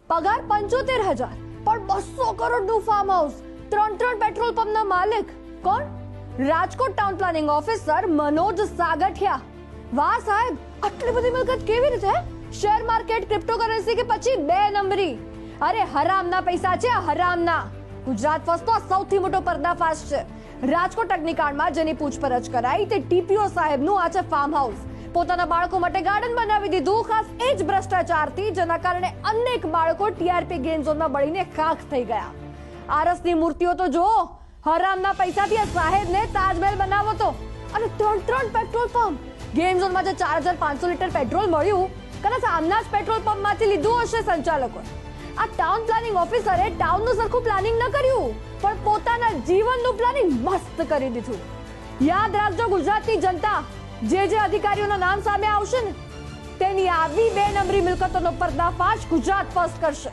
પગાર 75,000, પણ 200 કરોડનું ફાર્મ હાઉસ, 3 પેટ્રોલ પંપના માલિક. કોણ? Rajkot town planning officer Manoj Sagathiya. વાહ સાહેબ, આટલી બધી મિલકત કેવી રીતે? શેર માર્કેટ, ક્રિપ્ટોકરન્સી કે પછી 2 નંબરી? અરે હરામના પૈસા છે, હરામના. ગુજરાત ફર્સ્ટનો સૌથી મોટો પર્દાફાશ છે. રાજકોટ અગ્નિકાંડમાં જેની પૂછપરછ કરાઈ તે ટીપીઓ સાહેબનું આ છે ફાર્મ હાઉસ. પોતાના બાળકો માટે ગાર્ડન બનાવી દીધું, ખાસ એ જ ભ્રષ્ટાચારથી, જેના કારણે અનેક બાળકો ટીઆરપી ગેમ ઝોનમાં બળીને ખાખ થઈ ગયા. આરસની મૂર્તિઓ તો જો, હરામના પૈસાથી આ સાહેબને તાજમહેલ બનાવો તો. અને 3 પેટ્રોલ પંપ. ગેમ ઝોનમાં જે 4500 લીટર પેટ્રોલ મળ્યું, કદાચ આમના જ પેટ્રોલ પંપમાંથી લીધું હશે સંચાલકો. આ ટાઉન પ્લાનિંગ ઓફિસરે ટાઉનનું સરખું પ્લાનિંગ ન કર્યું, પણ પોતાના જીવનનું પ્લાનિંગ મસ્ત કરી દીધું. યાદ રાખજો ગુજરાતની જનતા, જે અધિકારીઓના નામ સામે આવશે ને, તેની આવી 2 નંબરી મિલકતોનો પર્દાફાશ ગુજરાત ફર્સ્ટ કરશે.